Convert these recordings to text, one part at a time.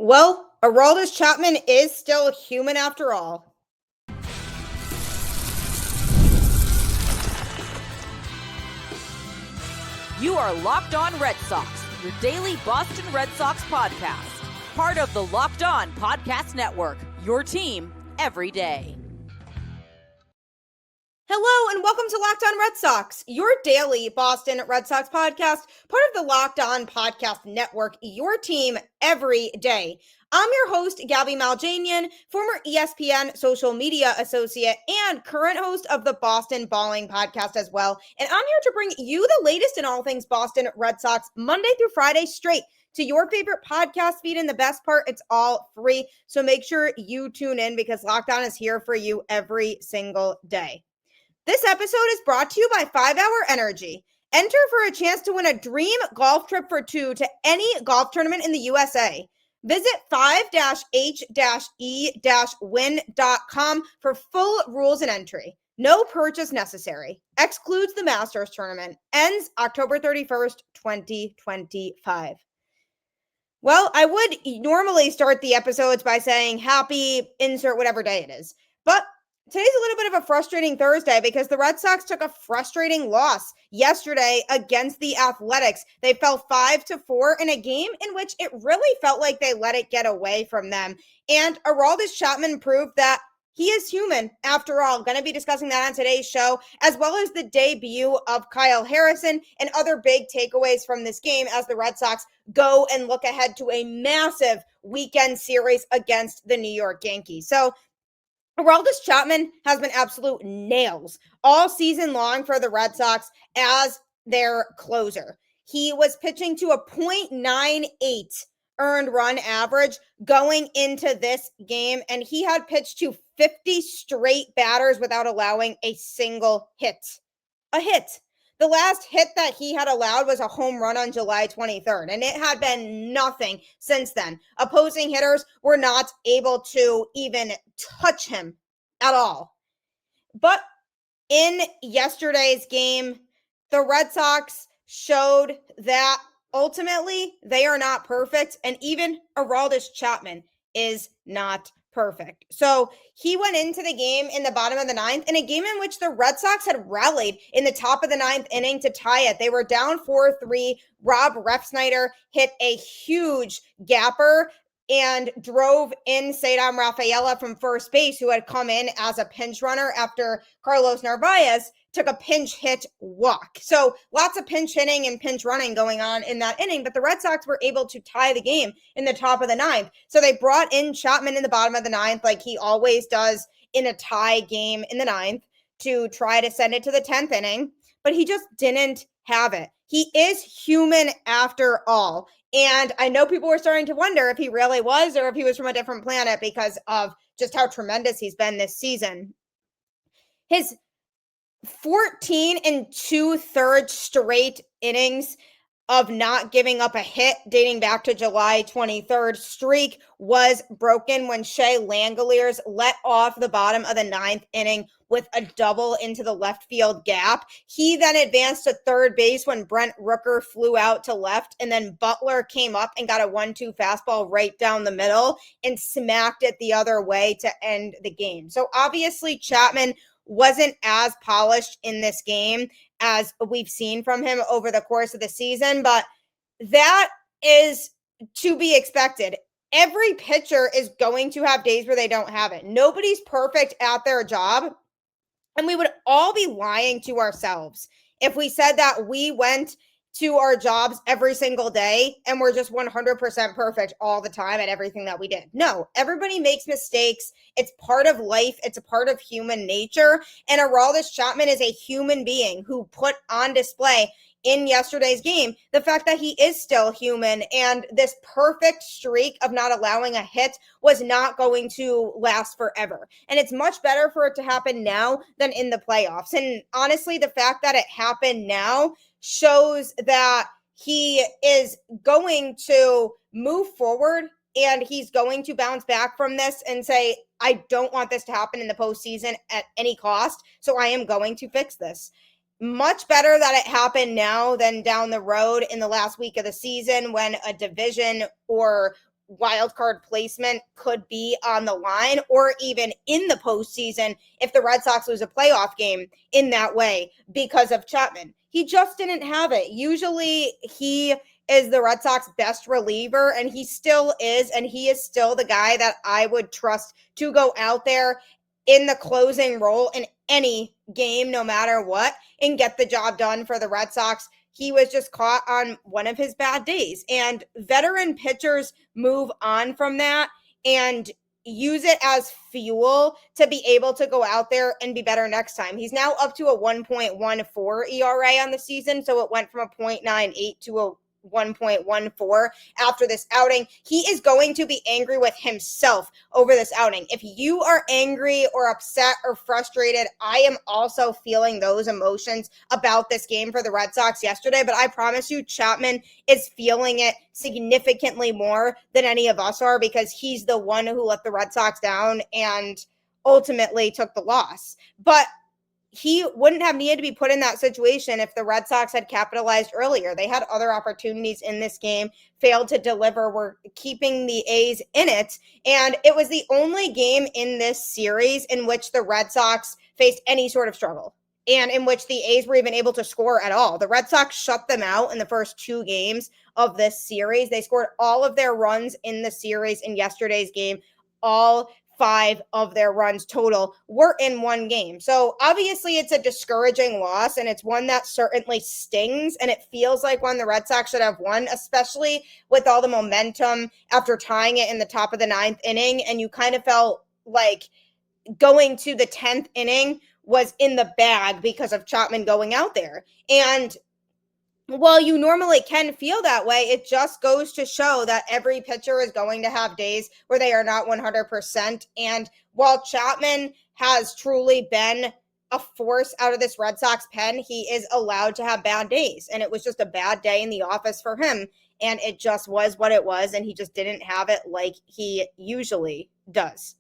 Well, Aroldis Chapman is still human after all. You are Locked On Red Sox, your daily Boston Red Sox podcast. Part of the Locked On Podcast Network, your team every day. Hello and welcome to Locked On Red Sox, your daily Boston Red Sox podcast, part of the Locked On Podcast Network, your team every day. I'm your host, Gabby Maljanian, former ESPN social media associate and current host of the Boston Balling podcast as well. And I'm here to bring you the latest in all things Boston Red Sox, Monday through Friday straight to your favorite podcast feed. And the best part, it's all free. So make sure you tune in because Locked On is here for you every single day. This episode is brought to you by 5 Hour Energy. Enter for a chance to win a dream golf trip for two to any golf tournament in the USA. Visit 5-h-e-win.com for full rules and entry. No purchase necessary. Excludes the Masters tournament. Ends October 31st, 2025. Well, I would normally start the episodes by saying happy insert whatever day it is. But today's a little bit of a frustrating Thursday because the Red Sox took a frustrating loss yesterday against the Athletics. They fell 5-4 in a game in which it really felt like they let it get away from them. And Aroldis Chapman proved that he is human after all. Going to be discussing that on today's show, as well as the debut of Kyle Harrison and other big takeaways from this game as the Red Sox go and look ahead to a massive weekend series against the New York Yankees. So Aroldis Chapman has been absolute nails all season long for the Red Sox as their closer. He was pitching to a .98 earned run average going into this game, and he had pitched to 50 straight batters without allowing a single hit. A hit. The last hit that he had allowed was a home run on July 23rd, and it had been nothing since then. Opposing hitters were not able to even touch him at all. But in yesterday's game, the Red Sox showed that ultimately they are not perfect, and even Aroldis Chapman is not perfect. So he went into the game in the bottom of the ninth in a game in which the Red Sox had rallied in the top of the ninth inning to tie it. They were down 4-3. Rob Refsnyder hit a huge gapper and drove in Cedar Rafaela from first base, who had come in as a pinch runner after Carlos Narvaez took a pinch hit walk. So lots of pinch hitting and pinch running going on in that inning, but the Red Sox were able to tie the game in the top of the ninth. So they brought in Chapman in the bottom of the ninth, like he always does in a tie game in the ninth, to try to send it to the 10th inning, but he just didn't have it. He is human after all. And I know people were starting to wonder if he really was or if he was from a different planet because of just how tremendous he's been this season. His 14 2/3 straight innings of not giving up a hit dating back to July 23rd streak was broken when Shea Langoliers let off the bottom of the ninth inning with a double into the left field gap. He then advanced to third base when Brent Rooker flew out to left, and then Butler came up and got a 1-2 fastball right down the middle and smacked it the other way to end the game. So obviously Chapman wasn't as polished in this game as we've seen from him over the course of the season, but that is to be expected. Every pitcher is going to have days where they don't have it. Nobody's perfect at their job, and we would all be lying to ourselves if we said that we went to our jobs every single day and we're just 100% perfect all the time at everything that we did. No, everybody makes mistakes. It's part of life. It's a part of human nature. And Aroldis Chapman is a human being who put on display in yesterday's game the fact that he is still human, and this perfect streak of not allowing a hit was not going to last forever. And it's much better for it to happen now than in the playoffs. And honestly, the fact that it happened now shows that he is going to move forward and he's going to bounce back from this and say, I don't want this to happen in the postseason at any cost, so I am going to fix this. Much better that it happened now than down the road in the last week of the season when a division or wild card placement could be on the line, or even in the postseason if the Red Sox lose a playoff game in that way because of Chapman. He just didn't have it. Usually he is the Red Sox best reliever, and he still is, and he is still the guy that I would trust to go out there in the closing role in any game, no matter what, and get the job done for the Red Sox. He was just caught on one of his bad days, and veteran pitchers move on from that and use it as fuel to be able to go out there and be better next time. He's now up to a 1.14 ERA on the season, so it went from a 0.98 to a 1.14 after this outing. He is going to be angry with himself over this outing. If you are angry or upset or frustrated, I am also feeling those emotions about this game for the Red Sox yesterday, but I promise you Chapman is feeling it significantly more than any of us are, because he's the one who let the Red Sox down and ultimately took the loss. But he wouldn't have needed to be put in that situation if the Red Sox had capitalized earlier. They had other opportunities in this game, failed to deliver, were keeping the A's in it, and it was the only game in this series in which the Red Sox faced any sort of struggle, and in which the A's were even able to score at all. The Red Sox shut them out in the first two games of this series. They scored all of their runs in the series in yesterday's game. All 5 of their runs total were in one game. So obviously it's a discouraging loss, and it's one that certainly stings, and it feels like one the Red Sox should have won, especially with all the momentum after tying it in the top of the 9th inning, and you kind of felt like going to the 10th inning was in the bag because of Chapman going out there. And while you normally can feel that way, it just goes to show that every pitcher is going to have days where they are not 100%. And while Chapman has truly been a force out of this Red Sox pen, he is allowed to have bad days. And it was just a bad day in the office for him. And it just was what it was. And he just didn't have it like he usually does.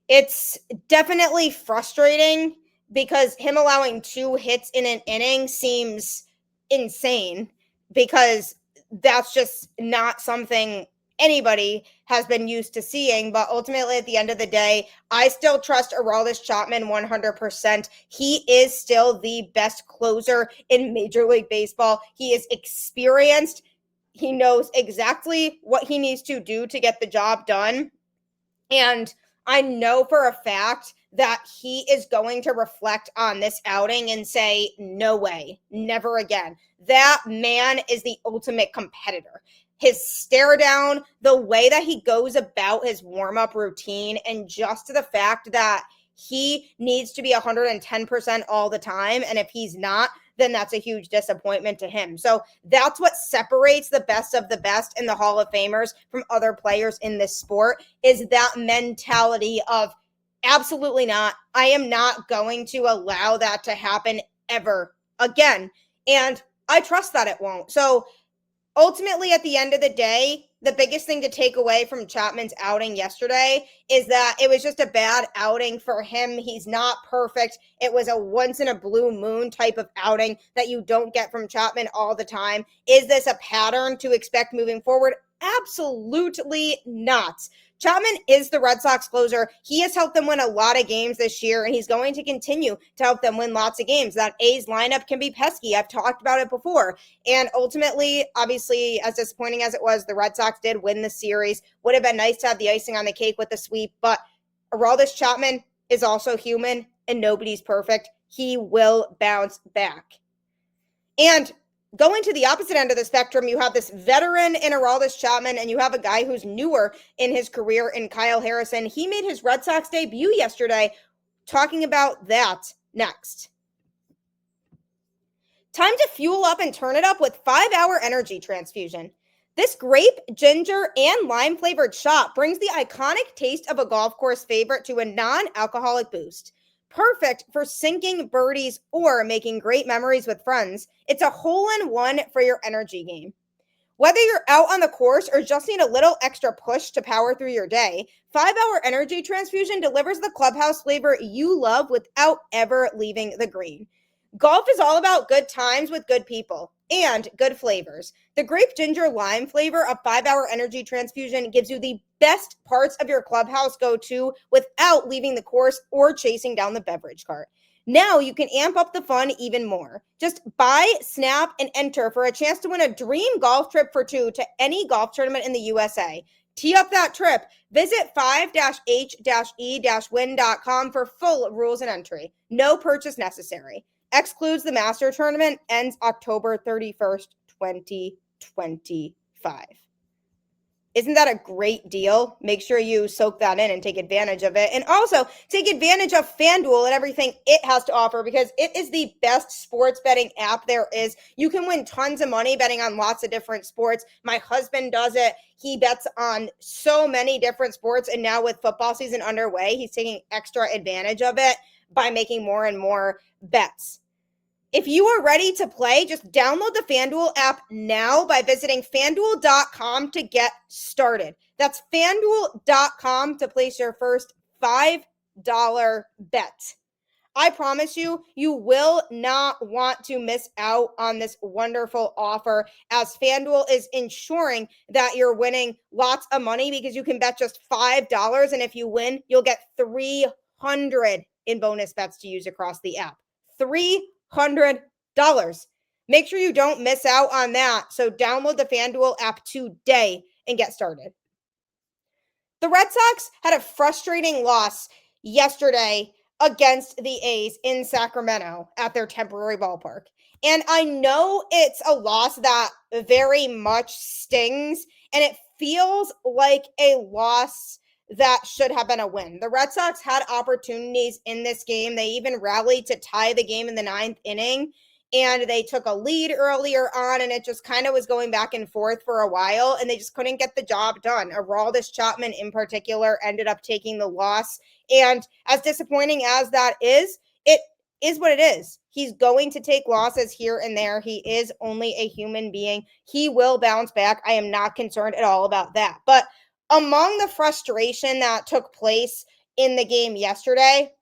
It's definitely frustrating because him allowing 2 hits in an inning seems insane, because that's just not something anybody has been used to seeing. But ultimately, at the end of the day, I still trust Aroldis Chapman 100%. He is still the best closer in Major League Baseball. He is experienced. He knows exactly what he needs to do to get the job done. And I know for a fact that he is going to reflect on this outing and say, no way, never again. That man is the ultimate competitor. His stare down, the way that he goes about his warm-up routine, and just the fact that he needs to be 110% all the time. And if he's not, then that's a huge disappointment to him. So that's what separates the best of the best and the Hall of Famers from other players in this sport, is that mentality of absolutely not. I am not going to allow that to happen ever again. And I trust that it won't. So ultimately, at the end of the day, the biggest thing to take away from Chapman's outing yesterday is that it was just a bad outing for him. He's not perfect. It was a once in a blue moon type of outing that you don't get from Chapman all the time. Is this a pattern to expect moving forward? Absolutely not. Chapman is the Red Sox closer. He has helped them win a lot of games this year, and he's going to continue to help them win lots of games. That A's lineup can be pesky. I've talked about it before. And ultimately, obviously, as disappointing as it was, the Red Sox did win the series. Would have been nice to have the icing on the cake with the sweep, but Aroldis Chapman is also human, and nobody's perfect. He will bounce back. And going to the opposite end of the spectrum, you have this veteran in Aroldis Chapman, and you have a guy who's newer in his career in Kyle Harrison. He made his Red Sox debut yesterday. Talking about that next. Time to fuel up and turn it up with 5-Hour Energy Transfusion. This grape, ginger, and lime-flavored shot brings the iconic taste of a golf course favorite to a non-alcoholic boost. Perfect for sinking birdies or making great memories with friends. It's a hole-in-one for your energy game. Whether you're out on the course or just need a little extra push to power through your day, 5-Hour Energy Transfusion delivers the clubhouse flavor you love without ever leaving the green. Golf is all about good times with good people and good flavors. The grape ginger lime flavor of 5-Hour Energy Transfusion gives you the best parts of your clubhouse go-to without leaving the course or chasing down the beverage cart. Now you can amp up the fun even more. Just buy, snap, and enter for a chance to win a dream golf trip for two to any golf tournament in the USA. Tee up that trip. Visit 5-h-e-win.com for full rules and entry. No purchase necessary. Excludes the Master Tournament. Ends October 31st, 2025. Isn't that a great deal? Make sure you soak that in and take advantage of it. And also take advantage of FanDuel and everything it has to offer, because it is the best sports betting app there is. You can win tons of money betting on lots of different sports. My husband does it. He bets on so many different sports. And now with football season underway, he's taking extra advantage of it by making more and more bets. If you are ready to play, just download the FanDuel app now by visiting FanDuel.com to get started. That's FanDuel.com to place your first $5 bet. I promise you, you will not want to miss out on this wonderful offer, as FanDuel is ensuring that you're winning lots of money, because you can bet just $5, and if you win, you'll get $300 in bonus bets to use across the app. $300. Make sure you don't miss out on that. So download the FanDuel app today and get started. The Red Sox had a frustrating loss yesterday against the A's in Sacramento at their temporary ballpark. And I know it's a loss that very much stings, and it feels like a loss that should have been a win. The Red Sox had opportunities in this game. They even rallied to tie the game in the 9th inning, and they took a lead earlier on, and it just kind of was going back and forth for a while, and they just couldn't get the job done. Aroldis Chapman in particular ended up taking the loss, and as disappointing as that is, it is what it is. He's going to take losses here and there. He is only a human being. He will bounce back. I am not concerned at all about that. But among the frustration that took place in the game yesterday,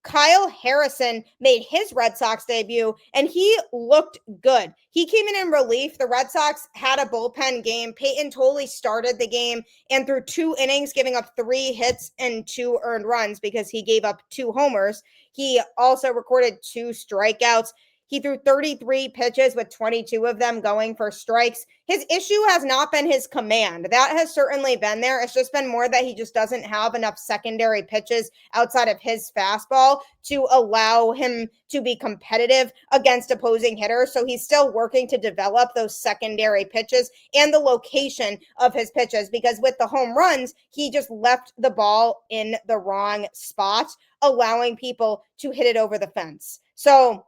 Kyle Harrison made his Red Sox debut, and he looked good. He came in relief. The Red Sox had a bullpen game. Peyton Toley started the game, and through 2 innings, giving up 3 hits and 2 earned runs because he gave up 2 homers. He also recorded 2 strikeouts. He threw 33 pitches with 22 of them going for strikes. His issue has not been his command. That has certainly been there. It's just been more that he just doesn't have enough secondary pitches outside of his fastball to allow him to be competitive against opposing hitters. So he's still working to develop those secondary pitches and the location of his pitches, because with the home runs, he just left the ball in the wrong spot, allowing people to hit it over the fence. So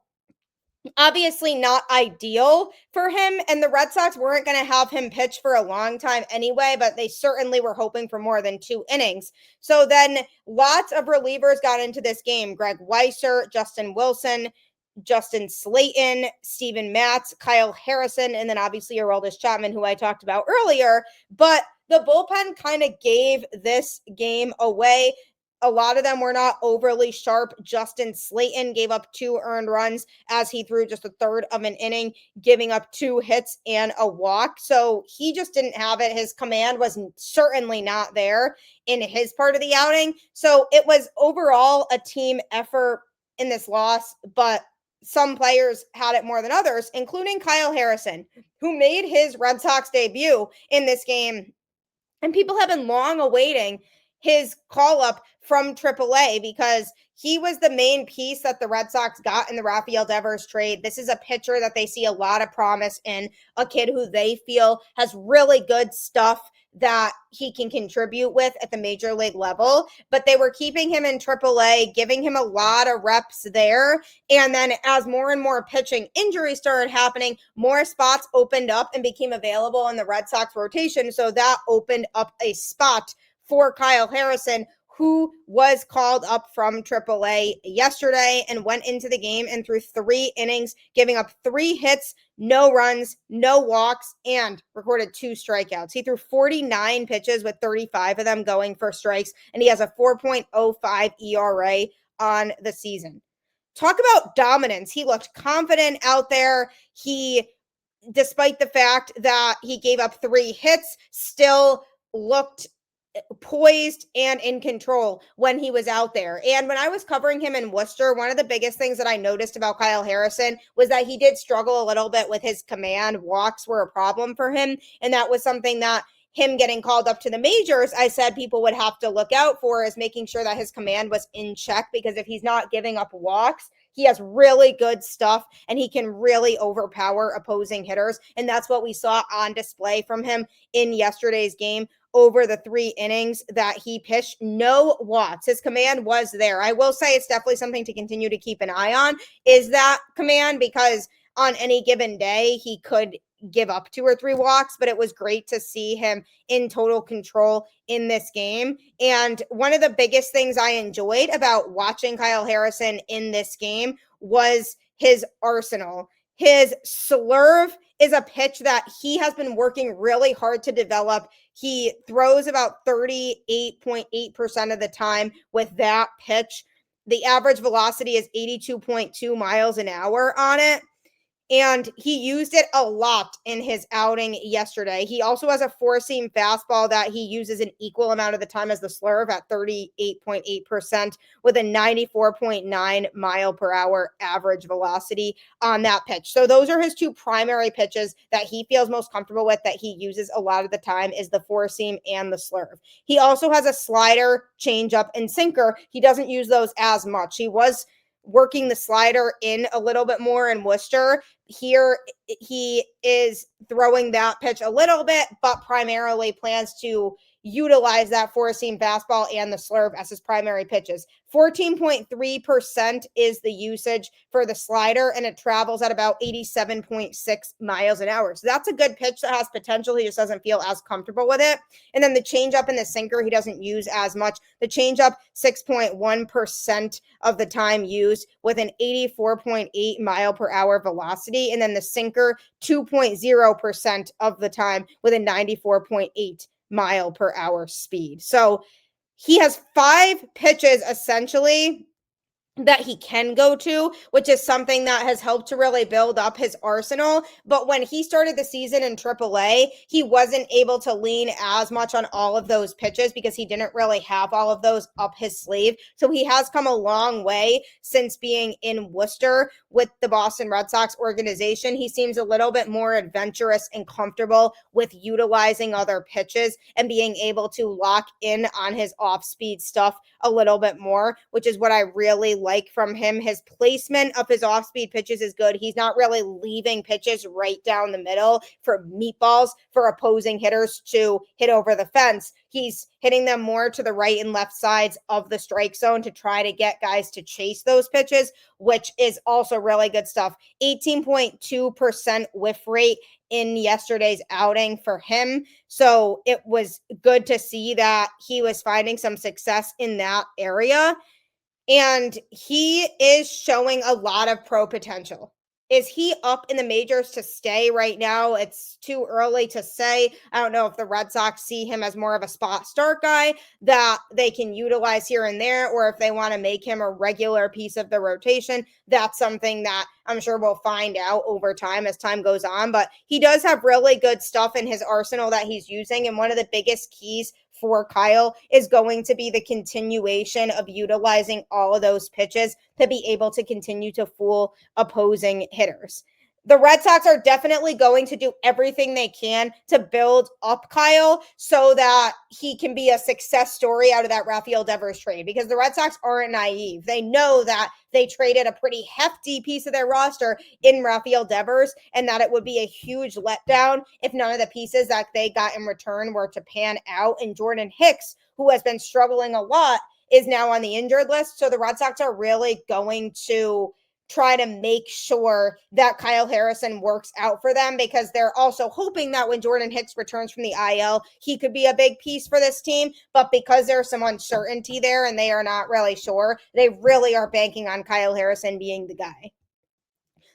obviously not ideal for him, and the Red Sox weren't going to have him pitch for a long time anyway, but they certainly were hoping for more than 2 innings. So then lots of relievers got into this game. Greg Weisser, Justin Wilson, Justin Slaten, Steven Matz, Kyle Harrison, and then obviously Aroldis Chapman, who I talked about earlier. But the bullpen kind of gave this game away. A lot of them were not overly sharp. Justin Slaten gave up 2 earned runs as he threw just a third of an inning, giving up 2 hits and a walk. So he just didn't have it. His command was certainly not there in his part of the outing. So it was overall a team effort in this loss, but some players had it more than others, including Kyle Harrison, who made his Red Sox debut in this game. And people have been long awaiting his call-up from AAA, because he was the main piece that the Red Sox got in the Rafael Devers trade. This is a pitcher that they see a lot of promise in, a kid who they feel has really good stuff that he can contribute with at the major league level, but they were keeping him in AAA, giving him a lot of reps there. And then as more and more pitching injuries started happening, more spots opened up and became available in the Red Sox rotation. So that opened up a spot for Kyle Harrison, who was called up from AAA yesterday and went into the game and threw 3 innings, giving up 3 hits, no runs, no walks, and recorded 2 strikeouts. He threw 49 pitches with 35 of them going for strikes, and he has a 4.05 ERA on the season. talk about dominance. He looked confident out there. Despite the fact that he gave up 3 hits, still looked poised and in control when he was out there. And when I was covering him in Worcester, one of the biggest things that I noticed about Kyle Harrison was that he did struggle a little bit with his command. Walks were a problem for him. And that was something that him getting called up to the majors, I said people would have to look out for, is making sure that his command was in check, because if he's not giving up walks, he has really good stuff and he can really overpower opposing hitters. And that's what we saw on display from him in yesterday's game. Over the 3 innings that he pitched, no walks. His command was there. I will say it's definitely something to continue to keep an eye on, is that command, because on any given day, he could give up 2 or 3 walks, but it was great to see him in total control in this game. And one of the biggest things I enjoyed about watching Kyle Harrison in this game was his arsenal. His slurve is a pitch that he has been working really hard to develop. He throws about 38.8% of the time with that pitch. The average velocity is 82.2 miles an hour on it. And he used it a lot in his outing yesterday. He also has a 4-seam fastball that he uses an equal amount of the time as the slurve at 38.8% with a 94.9 mile per hour average velocity on that pitch. So those are his 2 primary pitches that he feels most comfortable with, that he uses a lot of the time, is the 4-seam and the slurve. He also has a slider, changeup, and sinker. He doesn't use those as much. He was working the slider in a little bit more in Worcester. Here he is throwing that pitch a little bit, but primarily plans to utilize that 4-seam fastball and the slurve as his primary pitches. 14.3% is the usage for the slider, and it travels at about 87.6 miles an hour. So that's a good pitch that has potential. He just doesn't feel as comfortable with it. And then the changeup and the sinker, he doesn't use as much. The changeup, 6.1% of the time used with an 84.8 mile per hour velocity. And then the sinker, 2.0% of the time with a 94.8 mile per hour speed. So he has 5 pitches essentially that he can go to, which is something that has helped to really build up his arsenal. But when he started the season in AAA, he wasn't able to lean as much on all of those pitches because he didn't really have all of those up his sleeve. So he has come a long way since being in Worcester with the Boston Red Sox organization. He seems a little bit more adventurous and comfortable with utilizing other pitches and being able to lock in on his off-speed stuff a little bit more, which is what I really like from him. His placement of his off-speed pitches is good. He's not really leaving pitches right down the middle for meatballs for opposing hitters to hit over the fence. He's hitting them more to the right and left sides of the strike zone to try to get guys to chase those pitches, which is also really good stuff. 18.2% whiff rate in yesterday's outing for him. So it was good to see that he was finding some success in that area. And he is showing a lot of pro potential. Is he up in the majors to stay right now? It's too early to say. I don't know if the Red Sox see him as more of a spot start guy that they can utilize here and there, or if they want to make him a regular piece of the rotation. That's something that I'm sure we'll find out over time as time goes on. But he does have really good stuff in his arsenal that he's using. And one of the biggest keys for Kyle is going to be the continuation of utilizing all of those pitches to be able to continue to fool opposing hitters. The Red Sox are definitely going to do everything they can to build up Kyle so that he can be a success story out of that Rafael Devers trade, because the Red Sox aren't naive. They know that they traded a pretty hefty piece of their roster in Rafael Devers, and that it would be a huge letdown if none of the pieces that they got in return were to pan out. And Jordan Hicks, who has been struggling a lot, is now on the injured list. So the Red Sox are really going to try to make sure that Kyle Harrison works out for them, because they're also hoping that when Jordan Hicks returns from the IL, he could be a big piece for this team. But because there's some uncertainty there and they are not really sure, they really are banking on Kyle Harrison being the guy.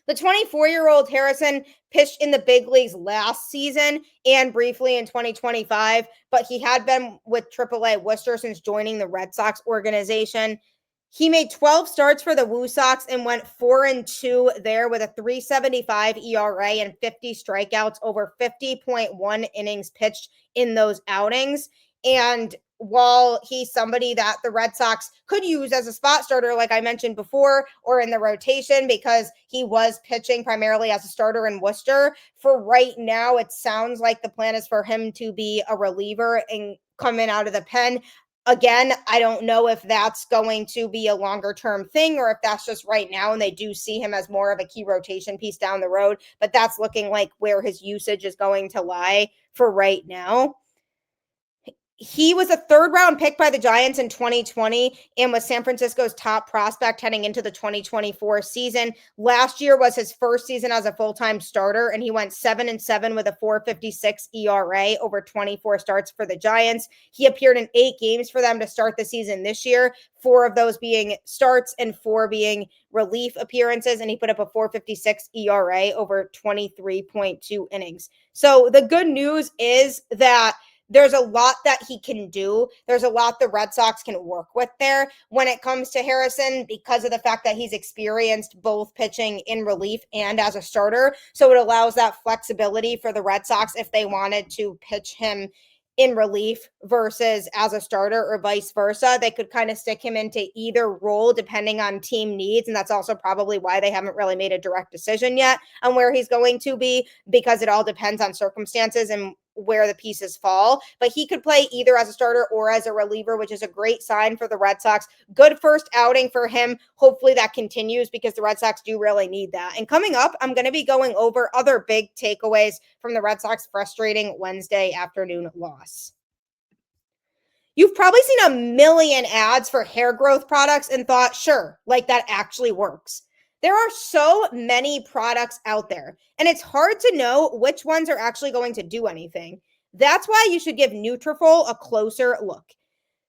The 24-year-old Harrison pitched in the big leagues last season and briefly in 2025, but he had been with AAA Worcester since joining the Red Sox organization. He made 12 starts for the Woo Sox and went 4-2 there with a 3.75 ERA and 50 strikeouts over 50.1 innings pitched in those outings. And while he's somebody that the Red Sox could use as a spot starter, like I mentioned before, or in the rotation, because he was pitching primarily as a starter in Worcester, for right now, it sounds like the plan is for him to be a reliever and coming out of the pen. Again, I don't know if that's going to be a longer term thing or if that's just right now and they do see him as more of a key rotation piece down the road, but that's looking like where his usage is going to lie for right now. He was a third-round pick by the Giants in 2020 and was San Francisco's top prospect heading into the 2024 season. Last year was his first season as a full-time starter, and he went 7-7 with a 4.56 ERA over 24 starts for the Giants. He appeared in 8 games for them to start the season this year, 4 of those being starts and 4 being relief appearances, and he put up a 4.56 ERA over 23.2 innings. So the good news is that there's a lot that he can do. There's a lot the Red Sox can work with there when it comes to Harrison because of the fact that he's experienced both pitching in relief and as a starter. So it allows that flexibility for the Red Sox if they wanted to pitch him in relief versus as a starter or vice versa. They could kind of stick him into either role depending on team needs. And that's also probably why they haven't really made a direct decision yet on where he's going to be, because it all depends on circumstances and where the pieces fall. But he could play either as a starter or as a reliever, which is a great sign for the Red Sox. Good first outing for him. Hopefully that continues because the Red Sox do really need that. And coming up, I'm going to be going over other big takeaways from the Red Sox frustrating Wednesday afternoon loss. You've probably seen a million ads for hair growth products and thought, sure, like that actually works. There are so many products out there, and it's hard to know which ones are actually going to do anything. That's why you should give Nutrafol a closer look.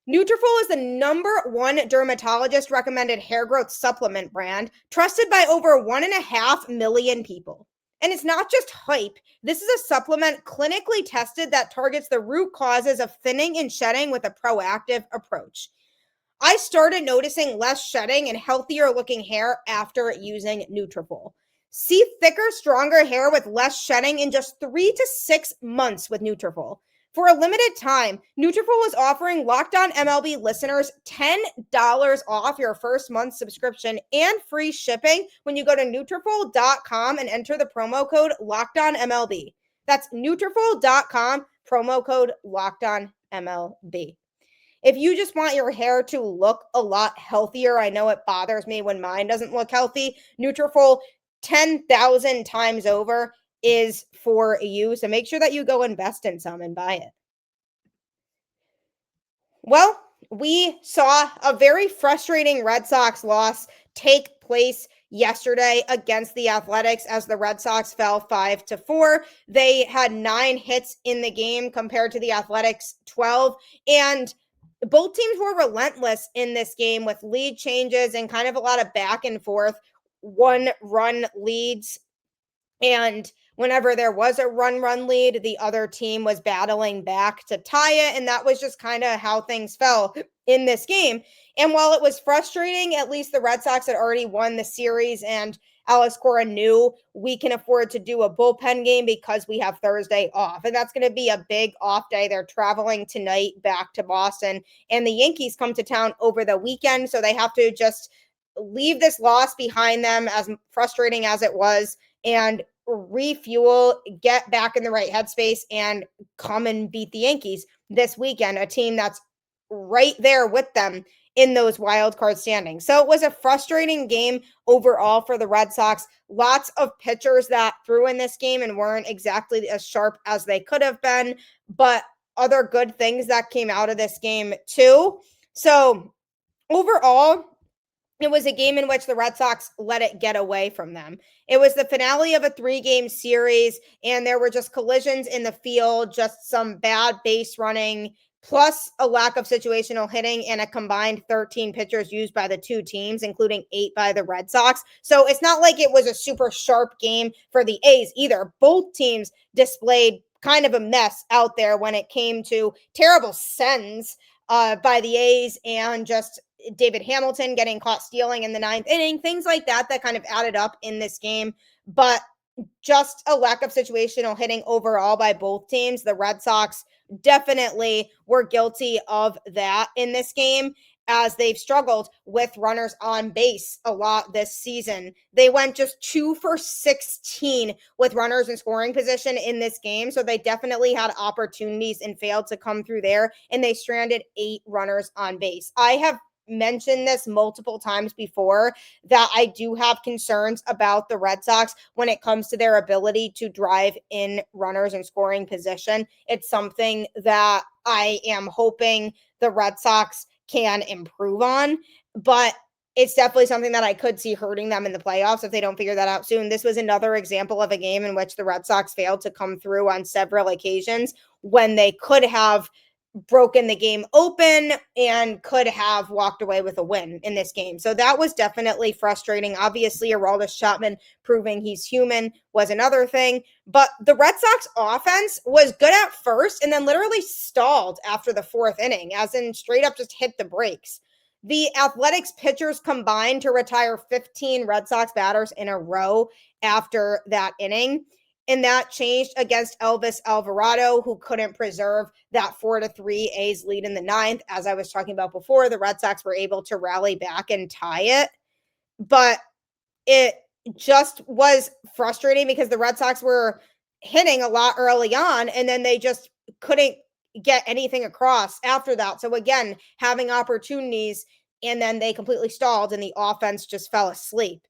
Nutrafol is the #1 dermatologist recommended hair growth supplement brand, trusted by over 1.5 million people. And it's not just hype. This is a supplement clinically tested that targets the root causes of thinning and shedding with a proactive approach. I started noticing less shedding and healthier looking hair after using Nutrafol. See thicker, stronger hair with less shedding in just 3 to 6 months with Nutrafol. For a limited time, Nutrafol is offering Locked On MLB listeners $10 off your first month subscription and free shipping when you go to Nutrafol.com and enter the promo code LOCKEDONMLB. That's Nutrafol.com, promo code LOCKEDONMLB. If you just want your hair to look a lot healthier, I know it bothers me when mine doesn't look healthy, Nutrafol 10,000 times over is for you. So make sure that you go invest in some and buy it. Well, we saw a very frustrating Red Sox loss take place yesterday against the Athletics as the Red Sox fell 5-4. They had 9 hits in the game compared to the Athletics 12. And both teams were relentless in this game with lead changes and kind of a lot of back and forth, 1-run leads. And whenever there was a run lead, the other team was battling back to tie it. And that was just kind of how things fell in this game. And while it was frustrating, at least the Red Sox had already won the series, and Alex Cora knew we can afford to do a bullpen game because we have Thursday off. And that's going to be a big off day. They're traveling tonight back to Boston, and the Yankees come to town over the weekend. So they have to just leave this loss behind them, as frustrating as it was, and refuel, get back in the right headspace, and come and beat the Yankees this weekend, a team that's right there with them in those wild card standings. So it was a frustrating game overall for the Red Sox. Lots of pitchers that threw in this game and weren't exactly as sharp as they could have been, but other good things that came out of this game too. So overall, it was a game in which the Red Sox let it get away from them. It was the finale of a 3-game series, and there were just collisions in the field, just some bad base running, plus a lack of situational hitting and a combined 13 pitchers used by the two teams, including 8 by the Red Sox. So it's not like it was a super sharp game for the A's either. Both teams displayed kind of a mess out there when it came to terrible sends by the A's, and just David Hamilton getting caught stealing in the 9th inning, things like that kind of added up in this game. But just a lack of situational hitting overall by both teams. The Red Sox definitely were guilty of that in this game, as they've struggled with runners on base a lot this season. They went just 2 for 16 with runners in scoring position in this game. So they definitely had opportunities and failed to come through there. And they stranded 8 runners on base. I have mentioned this multiple times before, that I do have concerns about the Red Sox when it comes to their ability to drive in runners in scoring position. It's something that I am hoping the Red Sox can improve on, but it's definitely something that I could see hurting them in the playoffs if they don't figure that out soon. This was another example of a game in which the Red Sox failed to come through on several occasions when they could have broken the game open and could have walked away with a win in this game. So that was definitely frustrating. Obviously, Aroldis Chapman proving he's human was another thing. But the Red Sox offense was good at first and then literally stalled after the 4th inning, as in straight up just hit the brakes. The Athletics pitchers combined to retire 15 Red Sox batters in a row after that inning. And that changed against Elvis Alvarado, who couldn't preserve that 4-3 A's lead in the 9th. As I was talking about before, the Red Sox were able to rally back and tie it. But it just was frustrating because the Red Sox were hitting a lot early on, and then they just couldn't get anything across after that. So again, having opportunities, and then they completely stalled, and the offense just fell asleep.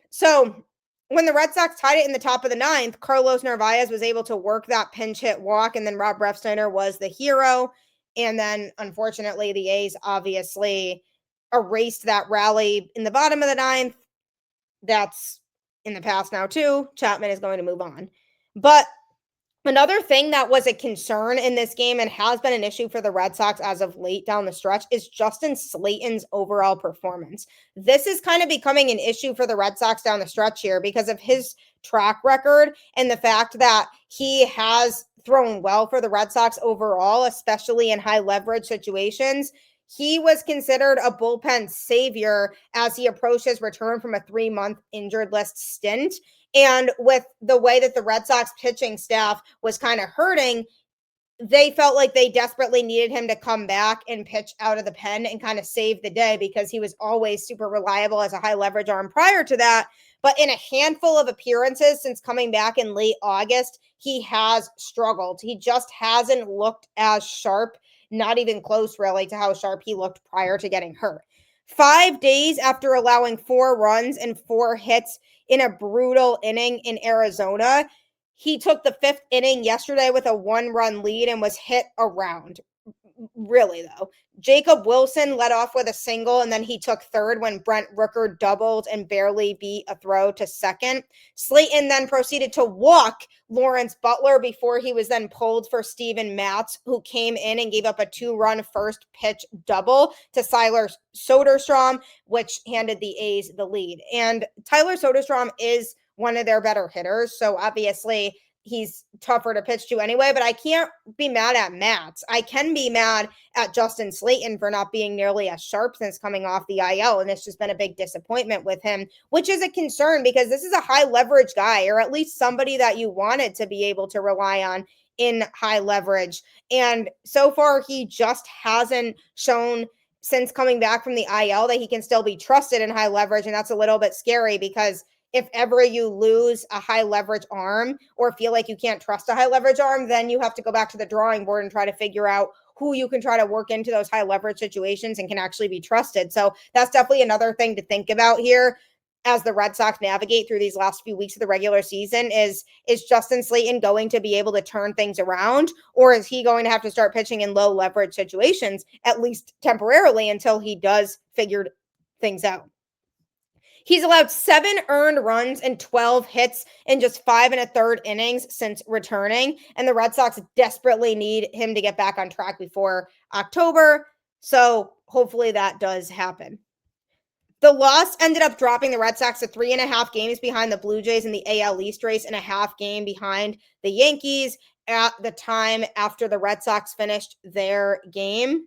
So when the Red Sox tied it in the top of the 9th, Carlos Narvaez was able to work that pinch hit walk, and then Rob Refsnyder was the hero. And then, unfortunately, the A's obviously erased that rally in the bottom of the 9th. That's in the past now, too. Chapman is going to move on. But another thing that was a concern in this game and has been an issue for the Red Sox as of late down the stretch is Justin Slaten's overall performance. This is kind of becoming an issue for the Red Sox down the stretch here because of his track record and the fact that he has thrown well for the Red Sox overall, especially in high leverage situations. He was considered a bullpen savior as he approached his return from a 3-month injured list stint. And with the way that the Red Sox pitching staff was kind of hurting, they felt like they desperately needed him to come back and pitch out of the pen and kind of save the day because he was always super reliable as a high leverage arm prior to that. But in a handful of appearances since coming back in late August, he has struggled. He just hasn't looked as sharp, not even close really to how sharp he looked prior to getting hurt. 5 days after allowing 4 runs and 4 hits in a brutal inning in Arizona, he took the 5th inning yesterday with a 1-run lead and was hit around. Really, though. Jacob Wilson led off with a single, and then he took 3rd when Brent Rooker doubled and barely beat a throw to 2nd. Slaten then proceeded to walk Lawrence Butler before he was then pulled for Steven Matz, who came in and gave up a 2-run first pitch double to Tyler Soderstrom, which handed the A's the lead. And Tyler Soderstrom is one of their better hitters, so obviously he's tougher to pitch to anyway, but I can't be mad at Matz. I can be mad at Justin Slaten for not being nearly as sharp since coming off the IL, and it's just been a big disappointment with him, which is a concern because this is a high leverage guy, or at least somebody that you wanted to be able to rely on in high leverage. And so far, he just hasn't shown since coming back from the IL that he can still be trusted in high leverage, and that's a little bit scary because if ever you lose a high leverage arm or feel like you can't trust a high leverage arm, then you have to go back to the drawing board and try to figure out who you can try to work into those high leverage situations and can actually be trusted. So that's definitely another thing to think about here as the Red Sox navigate through these last few weeks of the regular season. Is Justin Slaten going to be able to turn things around, or is he going to have to start pitching in low leverage situations, at least temporarily, until he does figure things out? He's allowed 7 earned runs and 12 hits in just 5 1/3 innings since returning, and the Red Sox desperately need him to get back on track before October, so hopefully that does happen. The loss ended up dropping the Red Sox to 3.5 games behind the Blue Jays in the AL East race and a half game behind the Yankees at the time after the Red Sox finished their game.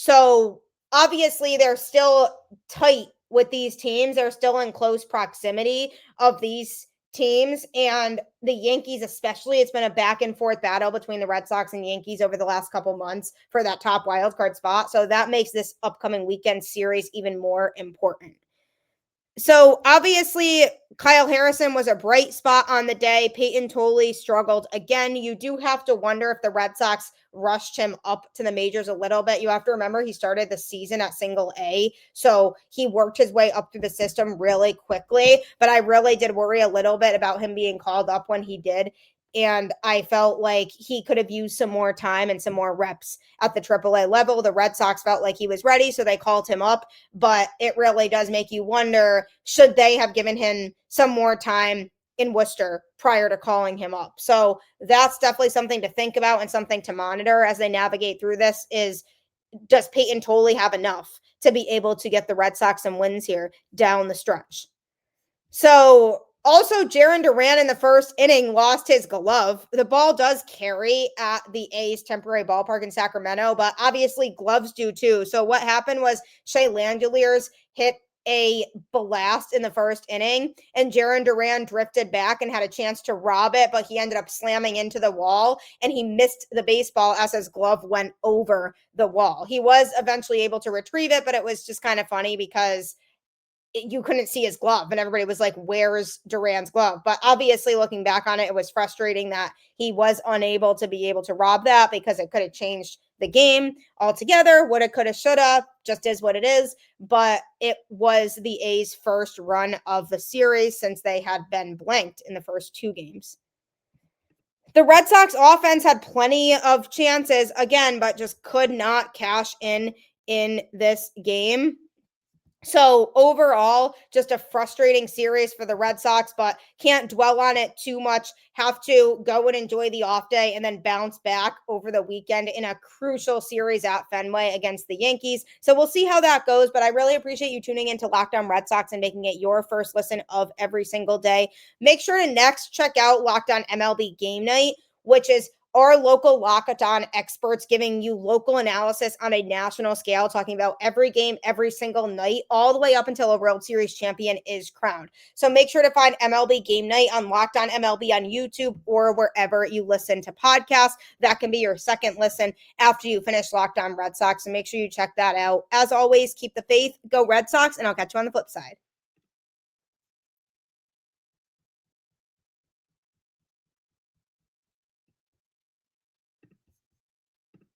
So obviously they're still tight with these teams. They're still in close proximity of these teams, and the Yankees especially. It's been a back and forth battle between the Red Sox and Yankees over the last couple months for that top wild card spot. So that makes this upcoming weekend series even more important. So obviously, Kyle Harrison was a bright spot on the day. Peyton Tolley struggled again. You do have to wonder if the Red Sox rushed him up to the majors a little bit. You have to remember he started the season at single A, so he worked his way up through the system really quickly. But I really did worry a little bit about him being called up when he did. And I felt like he could have used some more time and some more reps at the AAA level. The Red Sox felt like he was ready, so they called him up. But it really does make you wonder, should they have given him some more time in Worcester prior to calling him up? So that's definitely something to think about and something to monitor as they navigate through this is, does Peyton Tolley have enough to be able to get the Red Sox some wins here down the stretch? So also, Jarren Duran in the first inning lost his glove. The ball does carry at the A's temporary ballpark in Sacramento, but obviously gloves do too. So what happened was Shea Langeliers hit a blast in the first inning, and Jarren Duran drifted back and had a chance to rob it, but he ended up slamming into the wall, and he missed the baseball as his glove went over the wall. He was eventually able to retrieve it, but it was just kind of funny because you couldn't see his glove and everybody was like, where's Duran's glove? But obviously looking back on it, it was frustrating that he was unable to be able to rob that because it could have changed the game altogether. Woulda, coulda, shoulda, just is what it is. But it was the A's first run of the series since they had been blanked in the first two games. The Red Sox offense had plenty of chances again, but just could not cash in this game. So overall, just a frustrating series for the Red Sox, but can't dwell on it too much. Have to go and enjoy the off day and then bounce back over the weekend in a crucial series at Fenway against the Yankees. So we'll see how that goes, but I really appreciate you tuning into Locked On Red Sox and making it your first listen of every single day. Make sure to next check out Locked On MLB Game Night, which is our local Locked On experts giving you local analysis on a national scale, talking about every game, every single night, all the way up until a World Series champion is crowned. So make sure to find MLB Game Night on Locked On MLB on YouTube or wherever you listen to podcasts. That can be your second listen after you finish Locked On Red Sox. So make sure you check that out. As always, keep the faith, go Red Sox, and I'll catch you on the flip side.